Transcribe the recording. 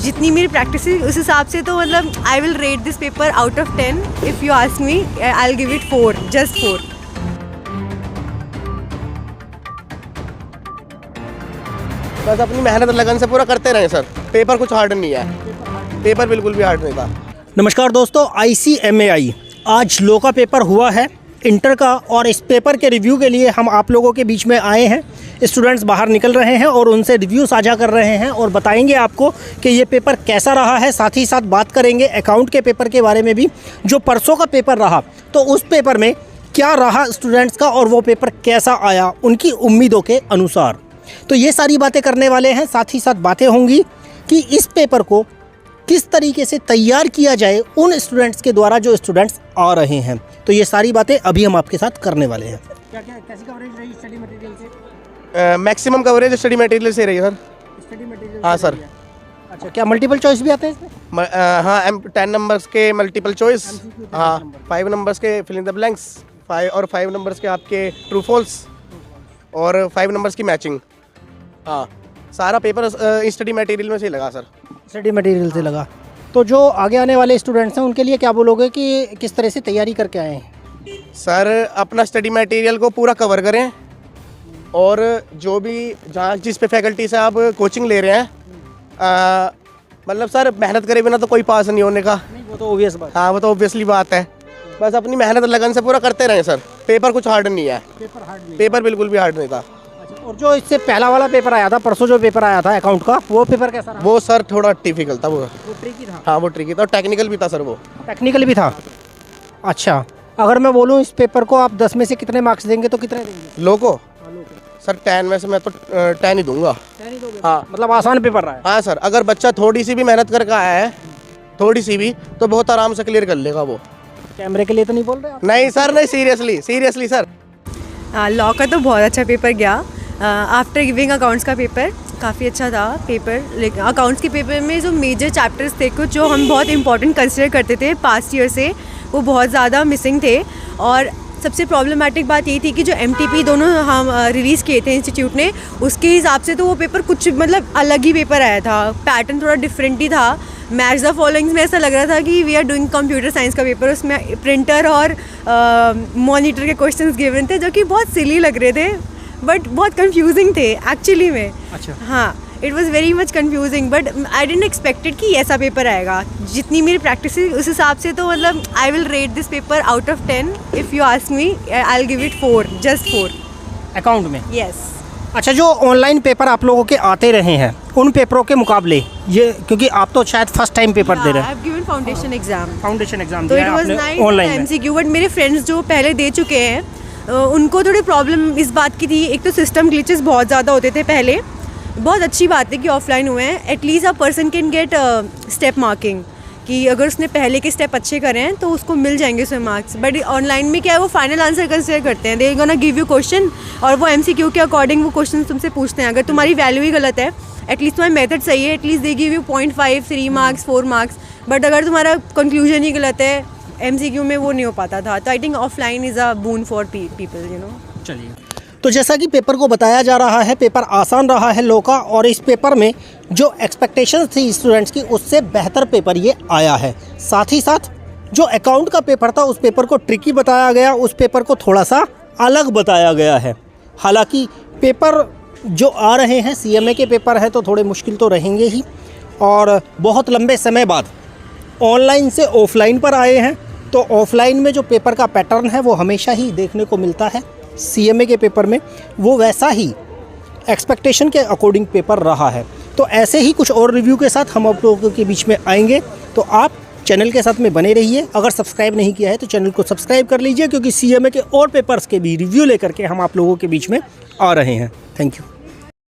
जितनी मेरी प्रैक्टिस है उस हिसाब से तो मतलब I will rate this paper out of 10. If you ask me I will give it 4, just 4. बस अपनी मेहनत लगन से पूरा करते रहे सर. पेपर कुछ हार्ड नहीं है, पेपर बिल्कुल भी हार्ड नहीं था. नमस्कार दोस्तों, ICMAI आज लॉ का पेपर हुआ है इंटर का, और इस पेपर के रिव्यू के लिए हम आप लोगों के बीच में आए हैं. स्टूडेंट्स बाहर निकल रहे हैं और उनसे रिव्यू साझा कर रहे हैं और बताएंगे आपको कि ये पेपर कैसा रहा है. साथ ही साथ बात करेंगे अकाउंट के पेपर के बारे में भी, जो परसों का पेपर रहा तो उस पेपर में क्या रहा स्टूडेंट्स का और वो पेपर कैसा आया उनकी उम्मीदों के अनुसार. तो ये सारी बातें करने वाले हैं. साथ ही साथ बातें होंगी कि इस पेपर को किस तरीके से तैयार किया जाए उन स्टूडेंट्स के द्वारा जो स्टूडेंट्स आ रहे हैं. तो ये सारी बातें अभी हम आपके साथ करने वाले हैं. कैसी कवरेज रही स्टडी मटेरियल से? मैक्सिमम कवरेज स्टडी मटेरियल से रही है सर. Study material? हाँ सर. अच्छा, क्या मल्टीपल चॉइस भी आते हैं इसमें? हाँ, 10 नंबर्स के मल्टीपल चॉइस. हाँ, 5 नंबर्स के fill in the blanks, 5 numbers के आपके ट्रू फॉल्स और 5 नंबर्स की मैचिंग. हाँ, सारा पेपर स्टडी मटेरियल में से लगा सर. स्टडी मटेरियल से लगा. तो जो आगे आने वाले स्टूडेंट्स हैं उनके लिए क्या बोलोगे कि किस तरह से तैयारी करके आए हैं? सर, अपना स्टडी मटेरियल को पूरा कवर करें और जो भी जहाँ जिस पे फैकल्टी से आप कोचिंग ले रहे हैं, मतलब सर मेहनत करे बिना तो कोई पास नहीं होने का. नहीं, वो तो ऑब्वियस बात. हाँ, वो तो ऑब्वियसली बात है. बस अपनी मेहनत लगन से पूरा करते रहें सर. पेपर कुछ हार्ड नहीं है, पेपर हार्ड नहीं, पेपर बिल्कुल भी हार्ड नहीं था. और जो इससे पहला वाला पेपर आया था, परसों जो पेपर आया था अकाउंट का, वो पेपर कैसा रहा? वो सर थोड़ा डिफिकल्ट था. वो ट्रिकी था. हाँ, वो ट्रिकी था और टेक्निकल भी था सर. वो टेक्निकल भी था. अच्छा, अगर मैं बोलूँ इस पेपर को आप 10 में से कितने मार्क्स देंगे तो कितने देंगे? लो को सर 10 में से मैं तो 10 ही दूंगा. हाँ, मतलब आसान पेपर रहा है. हाँ सर, अगर बच्चा थोड़ी सी भी मेहनत करके आया है, थोड़ी सी भी, तो बहुत आराम से क्लियर कर लेगा वो. कैमरे के लिए तो नहीं बोल रहे आप? नहीं सर, नहीं, सीरियसली सर. लॉ का तो बहुत अच्छा पेपर गया. आफ्टर गिविंग अकाउंट्स का पेपर काफ़ी अच्छा था पेपर. लेकिन अकाउंट्स के पेपर में जो मेजर चैप्टर्स थे कुछ जो हम बहुत इंपॉर्टेंट कंसिडर करते थे पास्ट ईयर से, वो बहुत ज़्यादा मिसिंग थे. और सबसे प्रॉब्लमेटिक बात ये थी कि जो MTP दोनों हम रिलीज़ किए थे इंस्टीट्यूट ने, उसके हिसाब से तो वो पेपर कुछ मतलब अलग ही पेपर आया था. पैटर्न थोड़ा डिफरेंट ही था. मैच द फॉलोइंग्स में ऐसा लग रहा था कि we are doing computer science का पेपर. उसमें प्रिंटर और मॉनिटर के क्वेश्चंस गिवन थे जो कि बहुत सिली लग रहे थे, बट बहुत कंफ्यूजिंग थे एक्चुअली में. अच्छा. हाँ, it was very much confusing, but I didn't expected कि ऐसा पेपर आएगा. जितनी मेरी प्रैक्टिस है उस हिसाब से तो मतलब I will rate this paper out of 10. If you ask me I will give it 4, just 4. Account में? यस. अच्छा, जो ऑनलाइन पेपर आप लोगों के आते रहे हैं उन पेपरों के मुकाबले ये, क्योंकि आप तो शायद फर्स्ट टाइम पेपर दे रहे हैं. I have given foundation exam. Foundation exam तो दिया इट है वाज आपने नाइस ऑनलाइन में. MCQ, बट मेरे फ्रेंड्स जो पहले दे चुके हैं उनको थोड़ी प्रॉब्लम इस बात की थी. एक तो सिस्टम ग्लिचेस बहुत ज़्यादा होते थे पहले. बहुत अच्छी बात है कि ऑफलाइन हुए हैं. At least a person can get step marking, कि अगर उसने पहले के स्टेप अच्छे करे हैं तो उसको मिल जाएंगे उसमें मार्क्स. बट ऑनलाइन में क्या है, वो फाइनल आंसर कंसिडर करते हैं. They gonna give you question और वो MCQ के अकॉर्डिंग वो क्वेश्चन तुमसे पूछते हैं. अगर तुम्हारी वैल्यू ही गलत है, एटलीस्ट तुम्हारा मेथड सही है, at least they give you 0.5, 3 marks, 4 marks. But अगर तुम्हारा कंक्लूजन ही गलत है, MCQ में वो नहीं हो पाता था. तो I think offline is a boon for people, you know. चलिए, तो जैसा कि पेपर को बताया जा रहा है, पेपर आसान रहा है लॉ का, और इस पेपर में जो एक्सपेक्टेशंस थी स्टूडेंट्स की उससे बेहतर पेपर ये आया है. साथ ही साथ जो अकाउंट का पेपर था उस पेपर को ट्रिकी बताया गया, उस पेपर को थोड़ा सा अलग बताया गया है. हालांकि पेपर जो आ रहे हैं CMA के पेपर है तो थोड़े मुश्किल तो रहेंगे ही, और बहुत लंबे समय बाद ऑनलाइन से ऑफलाइन पर आए हैं. तो ऑफलाइन में जो पेपर का पैटर्न है वो हमेशा ही देखने को मिलता है. CMA के पेपर में वो वैसा ही एक्सपेक्टेशन के अकॉर्डिंग पेपर रहा है. तो ऐसे ही कुछ और रिव्यू के साथ हम आप लोगों के बीच में आएंगे. तो आप चैनल के साथ में बने रहिए. अगर सब्सक्राइब नहीं किया है तो चैनल को सब्सक्राइब कर लीजिए, क्योंकि CMA के और पेपर्स के भी रिव्यू लेकर के हम आप लोगों के बीच में आ रहे हैं. Thank you.